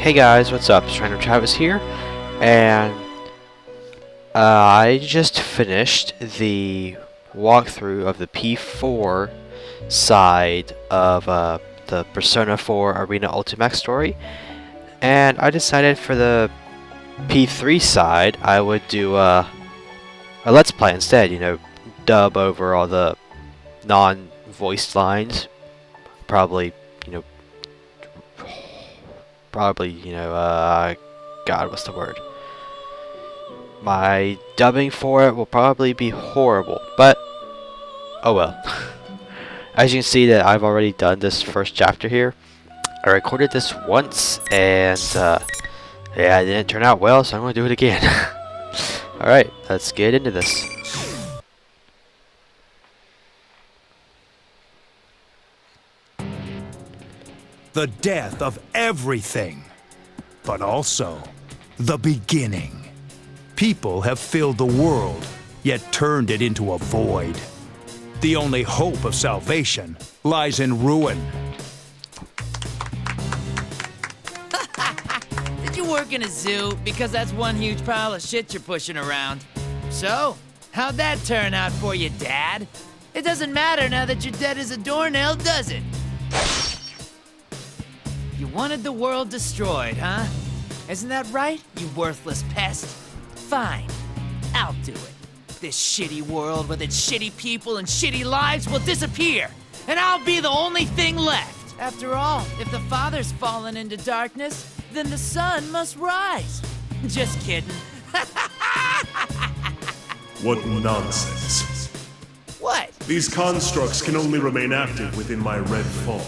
Hey guys, what's up? It's Random Travis here, and I just finished the walkthrough of the P4 side of the Persona 4 Arena Ultimax story, and I decided for the P3 side I would do a Let's Play instead, dub over all the non-voiced lines, probably, God, what's the word? My dubbing for it will probably be horrible, but oh well. As you can see that I've already done this first chapter here. I recorded this once, and yeah, it didn't turn out well, so I'm going to do it again. Alright, let's get into this. The death of everything, but also the beginning. People have filled the world, yet turned it into a void. The only hope of salvation lies in ruin. Did you work in a zoo? Because that's one huge pile of shit you're pushing around. So, how'd that turn out for you, Dad? It doesn't matter now that you're dead as a doornail, does it? You wanted the world destroyed, huh? Isn't that right, you worthless pest? Fine, I'll do it. This shitty world with its shitty people and shitty lives will disappear, and I'll be the only thing left. After all, if the Father's fallen into darkness, then the sun must rise. Just kidding. What nonsense. What? These constructs can only remain active within my red fog.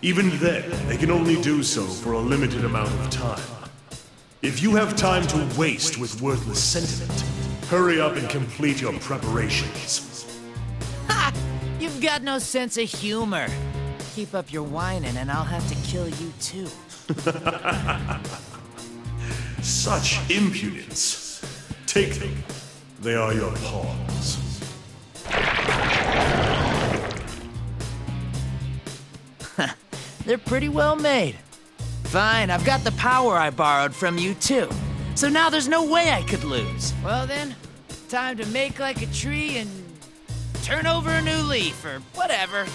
Even then, they can only do so for a limited amount of time. If you have time to waste with worthless sentiment, hurry up and complete your preparations. Ha! You've got no sense of humor. Keep up your whining and I'll have to kill you too. Such impudence. Take them. They are your pawns. They're pretty well made. Fine, I've got the power I borrowed from you too. So now there's no way I could lose. Well then, time to make like a tree and turn over a new leaf or whatever.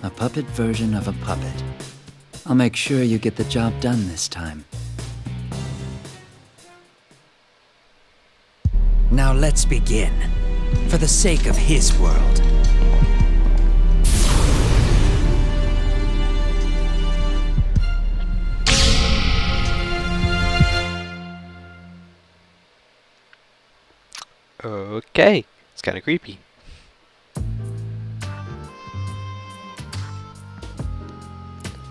A puppet version of a puppet. I'll make sure you get the job done this time. Now let's begin. For the sake of his world. Okay, it's kind of creepy.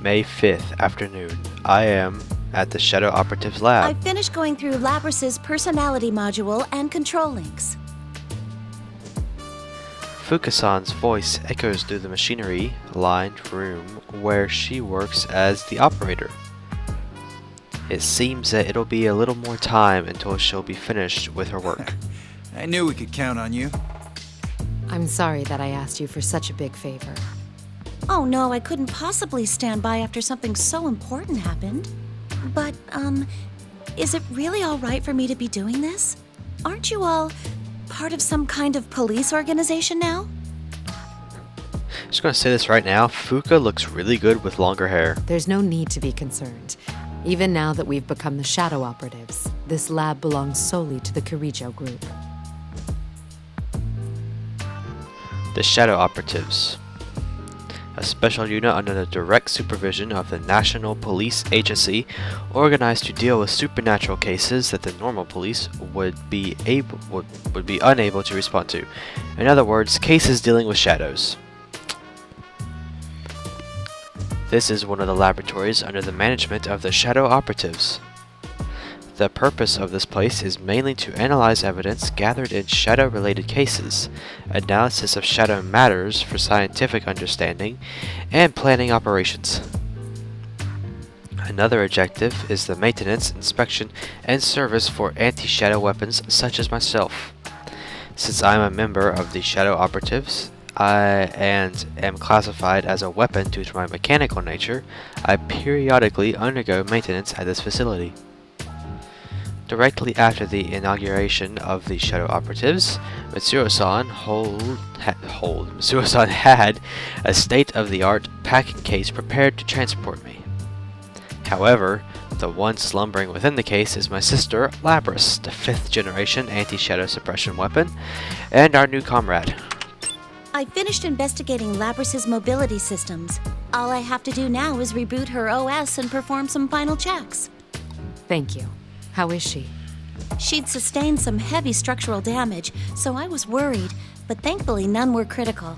May 5th afternoon. I am at the Shadow Operatives Lab. I finished going through Labrys's personality module and control links. Fukasan's voice echoes through the machinery-lined room where she works as the operator. It seems that it'll be a little more time until she'll be finished with her work. I knew we could count on you. I'm sorry that I asked you for such a big favor. Oh no, I couldn't possibly stand by after something so important happened. But, is it really all right for me to be doing this? Aren't you all part of some kind of police organization now? Just gonna say this right now, Fuka looks really good with longer hair. There's no need to be concerned. Even now that we've become the Shadow Operatives, this lab belongs solely to the Kirijo group. The Shadow Operatives. A special unit under the direct supervision of the National Police Agency, organized to deal with supernatural cases that the normal police would be unable to respond to. In other words, cases dealing with shadows. This is one of the laboratories under the management of the Shadow Operatives. The purpose of this place is mainly to analyze evidence gathered in shadow-related cases, analysis of shadow matters for scientific understanding, and planning operations. Another objective is the maintenance, inspection, and service for anti-shadow weapons such as myself. Since I am a member of the Shadow Operatives, and am classified as a weapon due to my mechanical nature, I periodically undergo maintenance at this facility. Directly after the inauguration of the Shadow Operatives, Mitsuru-san had a state-of-the-art packing case prepared to transport me. However, the one slumbering within the case is my sister, Labris, the 5th generation anti-shadow suppression weapon, and our new comrade. I finished investigating Labris's mobility systems. All I have to do now is reboot her OS and perform some final checks. Thank you. How is she? She'd sustained some heavy structural damage, so I was worried, but thankfully none were critical.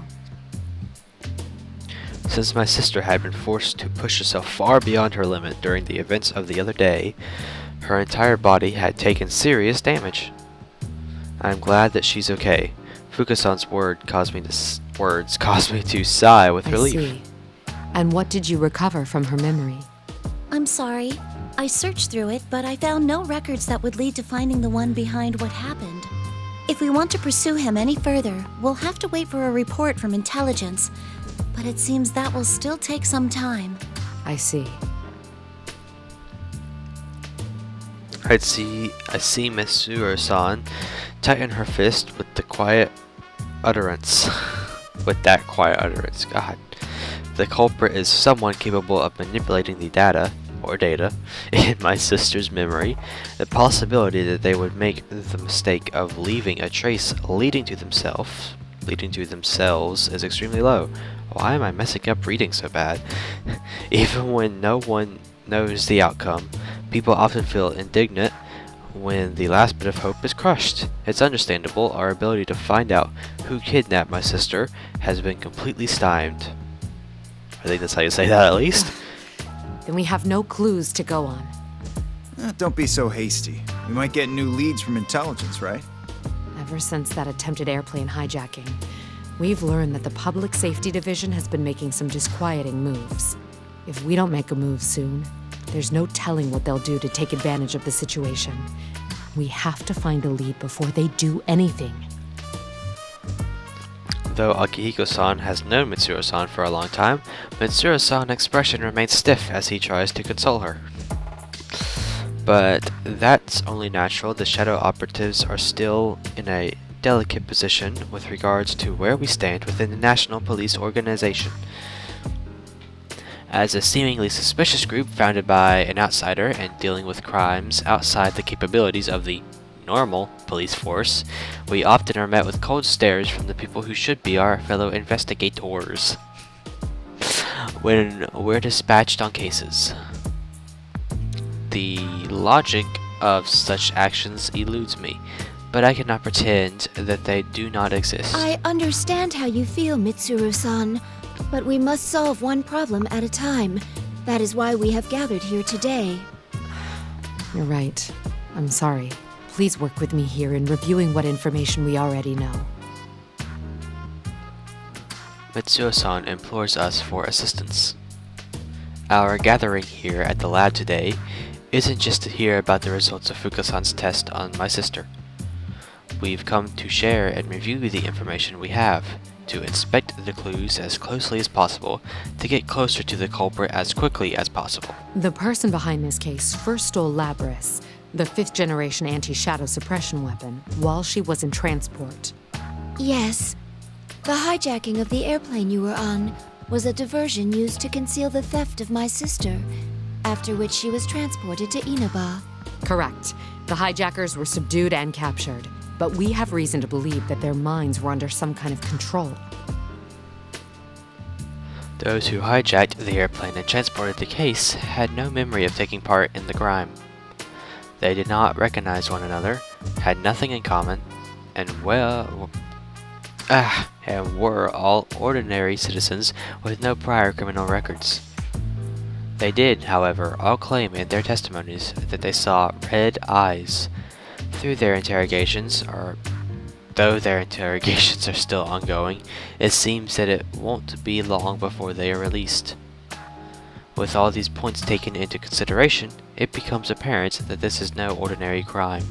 Since my sister had been forced to push herself far beyond her limit during the events of the other day, her entire body had taken serious damage. I am glad that she's okay. Fukasan's words caused me to sigh with relief. I see. And what did you recover from her memory? I'm sorry. I searched through it, but I found no records that would lead to finding the one behind what happened. If we want to pursue him any further, we'll have to wait for a report from intelligence. But it seems that will still take some time. I see. I see Mitsuru-san tighten her fist with that quiet utterance. God. The culprit is someone capable of manipulating the data in my sister's memory. The possibility that they would make the mistake of leaving a trace leading to themselves is extremely low. Why am I messing up reading so bad? Even when no one knows the outcome, people often feel indignant when the last bit of hope is crushed. It's understandable. Our ability to find out who kidnapped my sister has been completely stymied. I think that's how you say that, at least. Then we have no clues to go on. Don't be so hasty. We might get new leads from intelligence, right? Ever since that attempted airplane hijacking, we've learned that the Public Safety Division has been making some disquieting moves. If we don't make a move soon, there's no telling what they'll do to take advantage of the situation. We have to find a lead before they do anything. Though Akihiko-san has known Mitsuru-san for a long time, Mitsuru-san's expression remains stiff as he tries to console her. But that's only natural. The Shadow Operatives are still in a delicate position with regards to where we stand within the National Police Organization. As a seemingly suspicious group founded by an outsider and dealing with crimes outside the capabilities of the normal police force, we often are met with cold stares from the people who should be our fellow investigators when we're dispatched on cases. The logic of such actions eludes me, but I cannot pretend that they do not exist. I understand how you feel, Mitsuru-san, but we must solve one problem at a time. That is why we have gathered here today. You're right. I'm sorry. Please work with me here in reviewing what information we already know. Mitsuru-san implores us for assistance. Our gathering here at the lab today isn't just to hear about the results of Fukasan's test on my sister. We've come to share and review the information we have, to inspect the clues as closely as possible, to get closer to the culprit as quickly as possible. The person behind this case first stole Labris, the 5th generation anti-shadow suppression weapon, while she was in transport. Yes. The hijacking of the airplane you were on was a diversion used to conceal the theft of my sister, after which she was transported to Inaba. Correct. The hijackers were subdued and captured, but we have reason to believe that their minds were under some kind of control. Those who hijacked the airplane and transported the case had no memory of taking part in the crime. They did not recognize one another, had nothing in common, and were all ordinary citizens with no prior criminal records. They did, however, all claim in their testimonies that they saw red eyes. Though their interrogations are still ongoing, it seems that it won't be long before they are released. With all these points taken into consideration, it becomes apparent that this is no ordinary crime.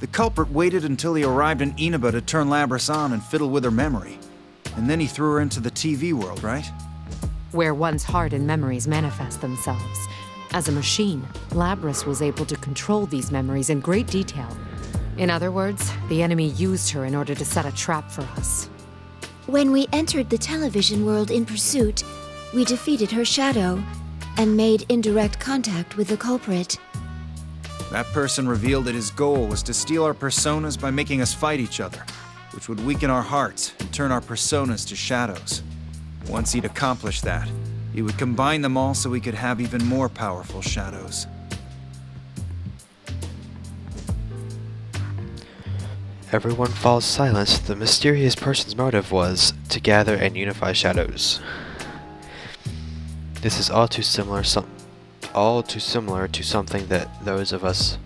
The culprit waited until he arrived in Inaba to turn Labrys on and fiddle with her memory. And then he threw her into the TV world, right? Where one's heart and memories manifest themselves. As a machine, Labrys was able to control these memories in great detail. In other words, the enemy used her in order to set a trap for us. When we entered the television world in pursuit, we defeated her shadow and made indirect contact with the culprit. That person revealed that his goal was to steal our personas by making us fight each other, which would weaken our hearts and turn our personas to shadows. Once he'd accomplished that, he would combine them all so we could have even more powerful shadows. Everyone falls silent. The mysterious person's motive was to gather and unify shadows. This is all too similar to something that those of us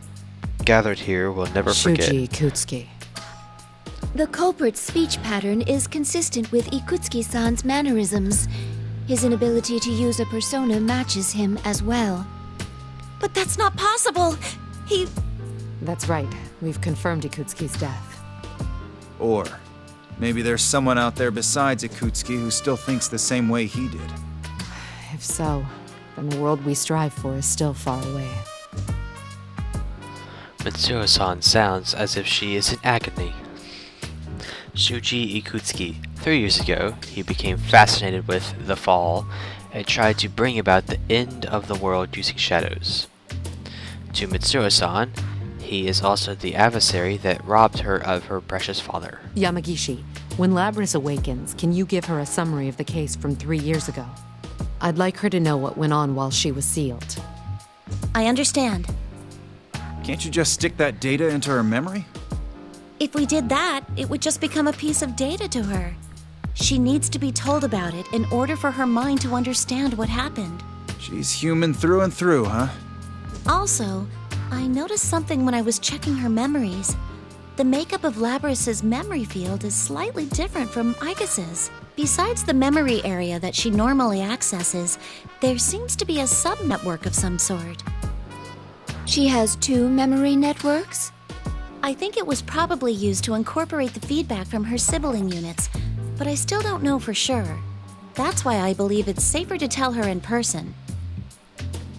gathered here will never forget. Shuji Ikutsuki. The culprit's speech pattern is consistent with Ikutsuki-san's mannerisms. His inability to use a persona matches him as well. But that's not possible! That's right. We've confirmed Ikutsuki's death. Or maybe there's someone out there besides Ikutsuki who still thinks the same way he did. If so, then the world we strive for is still far away. Mitsuru-san sounds as if she is in agony. Shuji Ikutsuki. 3 years ago, he became fascinated with the Fall and tried to bring about the end of the world using shadows. To Mitsuru-san, he is also the adversary that robbed her of her precious father. Yamagishi, when Labrys awakens, can you give her a summary of the case from 3 years ago? I'd like her to know what went on while she was sealed. I understand. Can't you just stick that data into her memory? If we did that, it would just become a piece of data to her. She needs to be told about it in order for her mind to understand what happened. She's human through and through, huh? Also, I noticed something when I was checking her memories. The makeup of Labrys's memory field is slightly different from Icus's. Besides the memory area that she normally accesses, there seems to be a sub-network of some sort. She has 2 memory networks? I think it was probably used to incorporate the feedback from her sibling units, but I still don't know for sure. That's why I believe it's safer to tell her in person.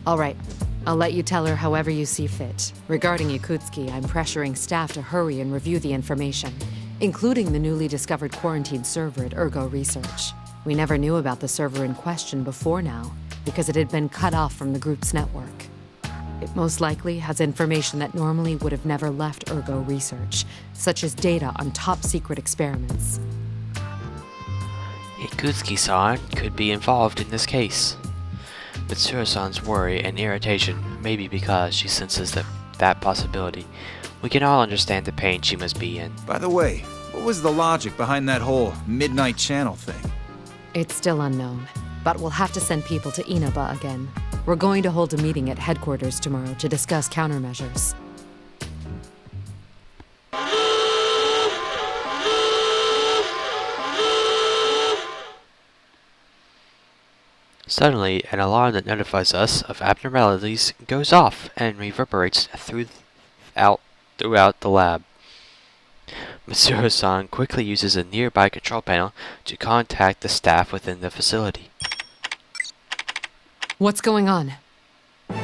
All right. I'll let you tell her however you see fit. Regarding Ikutsuki, I'm pressuring staff to hurry and review the information, including the newly discovered quarantine server at Ergo Research. We never knew about the server in question before now, because it had been cut off from the group's network. It most likely has information that normally would have never left Ergo Research, such as data on top-secret experiments. Ikutsuki-san could be involved in this case. Mitsuru-san's worry and irritation may be because she senses that possibility. We can all understand the pain she must be in. By the way, what was the logic behind that whole midnight channel thing? It's still unknown, but we'll have to send people to Inaba again. We're going to hold a meeting at headquarters tomorrow to discuss countermeasures. Suddenly, an alarm that notifies us of abnormalities goes off and reverberates throughout the lab. Mitsuru-san quickly uses a nearby control panel to contact the staff within the facility. What's going on?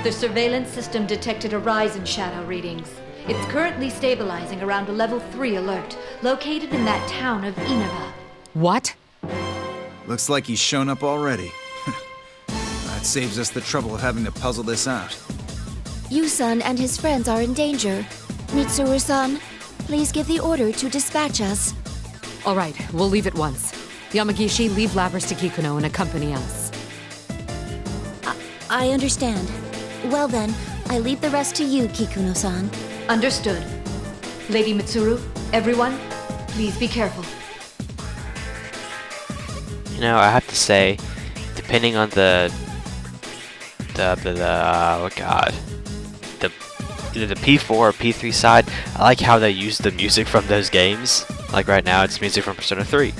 The surveillance system detected a rise in shadow readings. It's currently stabilizing around a level 3 alert, located in that town of Inaba. What? Looks like he's shown up already. That saves us the trouble of having to puzzle this out. Yu-san and his friends are in danger. Mitsuru-san, please give the order to dispatch us. All right, we'll leave at once. Yamagishi, leave Labrys to Kikuno and accompany us. I understand. Well then, I leave the rest to you, Kikuno-san. Understood. Lady Mitsuru, everyone, please be careful. You know, I have to say, depending on either the P4 or P3 side, I like how they use the music from those games. Like right now, it's music from Persona 3,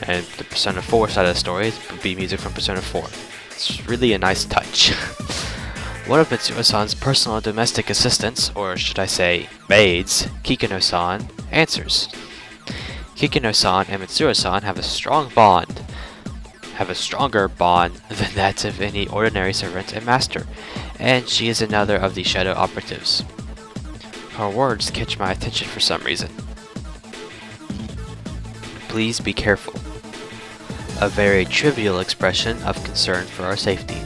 and the Persona 4 side of the story would be music from Persona 4. It's really a nice touch. One of Mitsuru-san's personal domestic assistants, or should I say maids, Kikuno-san, answers. Kikuno-san and Mitsuru-san have a stronger bond than that of any ordinary servant and master, and she is another of the shadow operatives. Her words catch my attention for some reason. Please be careful. A very trivial expression of concern for our safety.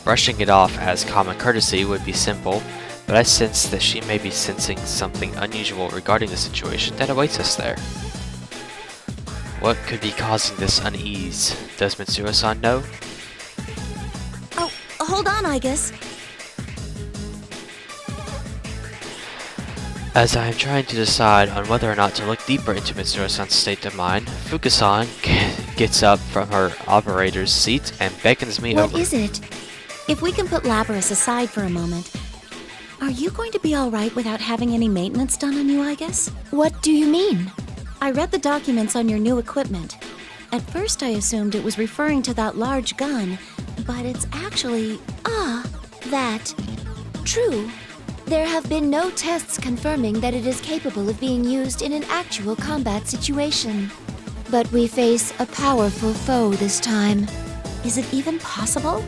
Brushing it off as common courtesy would be simple, but I sense that she may be sensing something unusual regarding the situation that awaits us there. What could be causing this unease? Does Mitsuru-san know? Oh, hold on, Igus. As I am trying to decide on whether or not to look deeper into Mitsuru-san's state of mind, Fuka-san gets up from her operator's seat and beckons me over. What is it? If we can put Labrys aside for a moment, are you going to be alright without having any maintenance done on you, Igus? What do you mean? I read the documents on your new equipment. At first I assumed it was referring to that large gun, but it's actually... that. True. There have been no tests confirming that it is capable of being used in an actual combat situation. But we face a powerful foe this time. Is it even possible?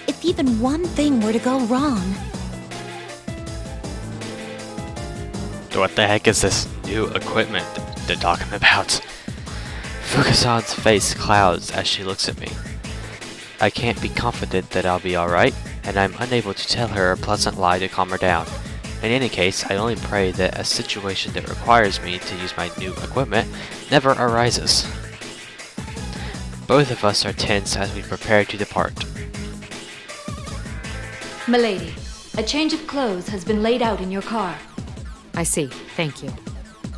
If even one thing were to go wrong... What the heck is this new equipment they're talking about? Fuka-san's face clouds as she looks at me. I can't be confident that I'll be alright, and I'm unable to tell her a pleasant lie to calm her down. In any case, I only pray that a situation that requires me to use my new equipment never arises. Both of us are tense as we prepare to depart. Milady, a change of clothes has been laid out in your car. I see. Thank you.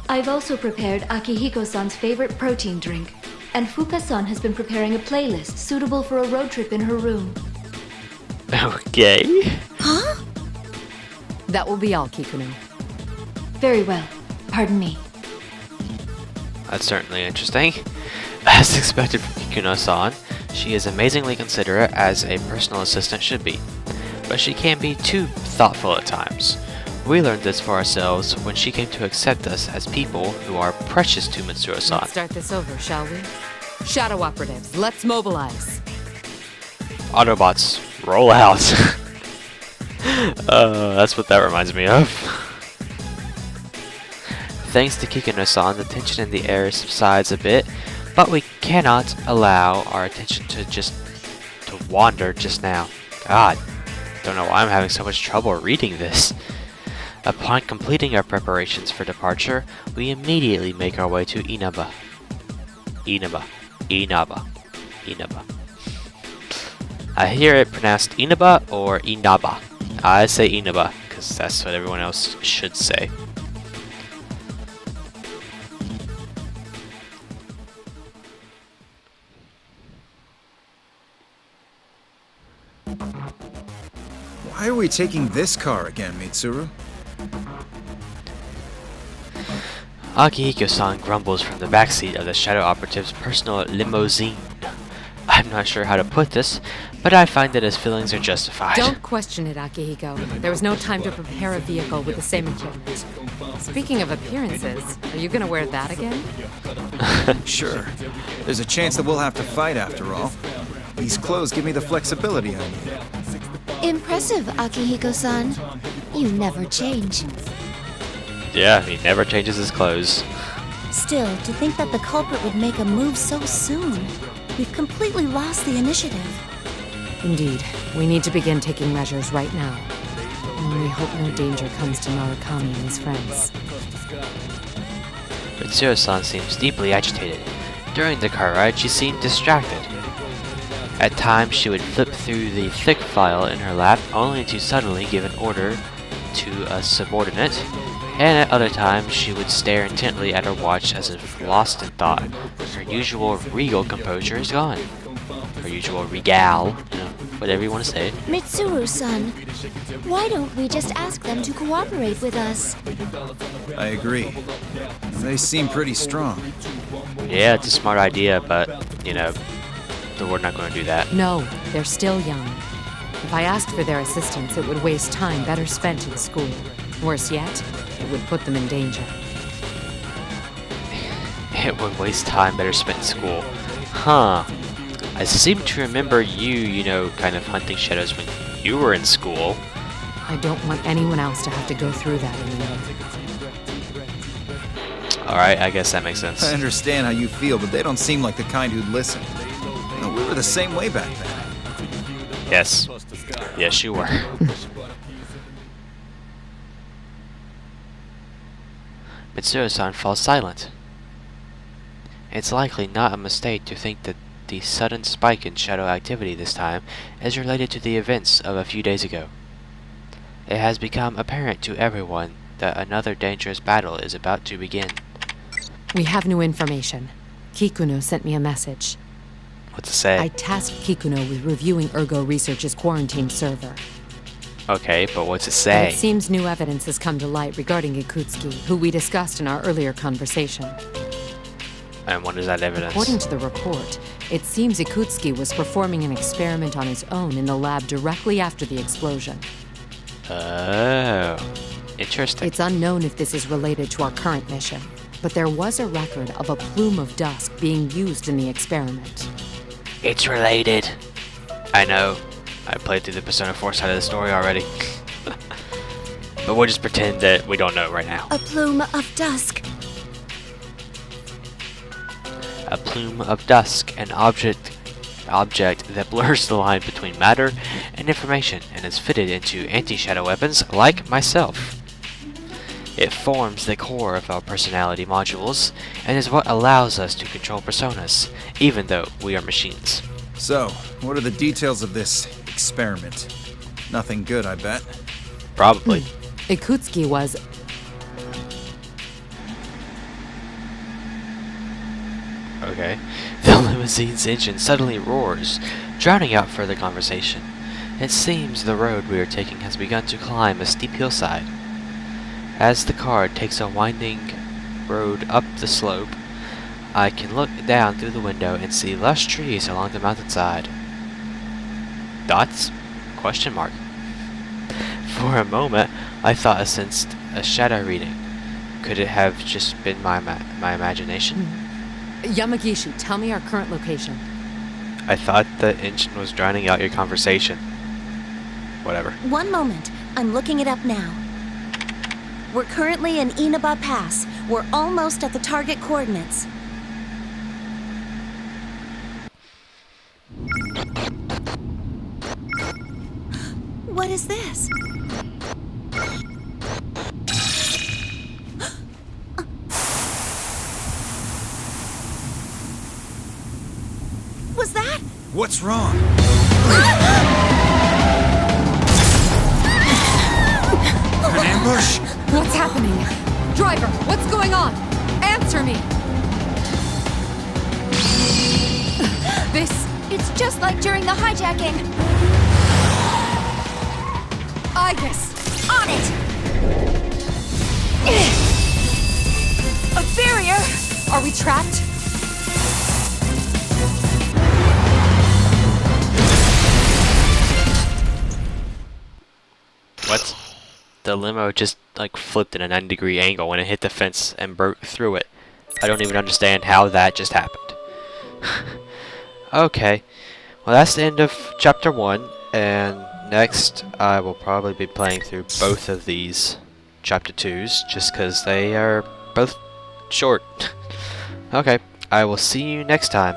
I've also prepared Akihiko-san's favorite protein drink, and Fuka-san has been preparing a playlist suitable for a road trip in her room. Okay. Huh? That will be all, Kikuno. Very well. Pardon me. That's certainly interesting. As expected from Kikuno-san, she is amazingly considerate as a personal assistant should be, but she can be too thoughtful at times. We learned this for ourselves when she came to accept us as people who are precious to Mitsuru-san. Let's start this over, shall we? Shadow operatives, let's mobilize. Autobots, roll out. That's what that reminds me of. Thanks to Kikuno-san, the tension in the air subsides a bit, but we cannot allow our attention to wander just now. God, don't know why I'm having so much trouble reading this. Upon completing our preparations for departure, we immediately make our way to Inaba. Inaba. I hear it pronounced Inaba or Inaba. I say Inaba, because that's what everyone else should say. Why are we taking this car again, Mitsuru? Akihiko-san grumbles from the backseat of the Shadow Operative's personal limousine. I'm not sure how to put this, but I find that his feelings are justified. Don't question it, Akihiko. There was no time to prepare a vehicle with the same equipment. Speaking of appearances, are you gonna wear that again? Sure. There's a chance that we'll have to fight after all. These clothes give me the flexibility I need. Impressive, Akihiko-san. You never change. Yeah, he never changes his clothes. Still, to think that the culprit would make a move so soon. We've completely lost the initiative. Indeed. We need to begin taking measures right now. And we hope no danger comes to Murakami and his friends. Mitsuru-san seems deeply agitated. During the car ride, she seemed distracted. At times, she would flip through the thick file in her lap, only to suddenly give an order to a subordinate, and at other times she would stare intently at her watch as if lost in thought. Her usual regal composure is gone. Her usual regal, whatever you want to say. Mitsuru-san, why don't we just ask them to cooperate with us? I agree. They seem pretty strong. Yeah, it's a smart idea, but, we're not going to do that. No, they're still young. If I asked for their assistance, it would waste time better spent in school. Worse yet, it would put them in danger. It would waste time better spent in school. Huh. I seem to remember you know, kind of hunting shadows when you were in school. I don't want anyone else to have to go through that anymore. Alright, I guess that makes sense. I understand how you feel, but they don't seem like the kind who'd listen. You know, we were the same way back then. Yes. Yes, you were. Mitsuru-san falls silent. It's likely not a mistake to think that the sudden spike in shadow activity this time is related to the events of a few days ago. It has become apparent to everyone that another dangerous battle is about to begin. We have new information. Kikuno sent me a message. What to say? I tasked Kikuno with reviewing Ergo Research's quarantine server. Okay, but what's it But say? it seems new evidence has come to light regarding Ikutsuki, who we discussed in our earlier conversation. And what is that evidence? According to the report, it seems Ikutsuki was performing an experiment on his own in the lab directly after the explosion. Oh, interesting. It's unknown if this is related to our current mission, but there was a record of a plume of dusk being used in the experiment. It's related. I know. I played through the Persona 4 side of the story already. But we'll just pretend that we don't know right now. A plume of dusk. A plume of dusk, an object that blurs the line between matter and information and is fitted into anti-shadow weapons like myself. It forms the core of our personality modules and is what allows us to control personas, even though we are machines. So, what are the details of this experiment? Nothing good, I bet. Probably. Ikutsuki was... Okay. The limousine's engine suddenly roars, drowning out further conversation. It seems the road we are taking has begun to climb a steep hillside. As the car takes a winding road up the slope, I can look down through the window and see lush trees along the mountainside. Dots? Question mark. For a moment, I thought I sensed a shadow reading. Could it have just been my imagination? Yamagishi, tell me our current location. I thought the engine was drowning out your conversation. Whatever. One moment. I'm looking it up now. We're currently in Inaba Pass. We're almost at the target coordinates. What is this? Was that? What's wrong? An ambush? What's happening? Driver, what's going on? Answer me! It's just like during the hijacking. Ibis! On it! A barrier! Are we trapped? What? The limo just like flipped in a 90-degree angle when it hit the fence and broke through it. I don't even understand how that just happened. Okay. Well, that's the end of chapter 1, and next I will probably be playing through both of these chapter 2s just because they are both short. Okay, I will see you next time.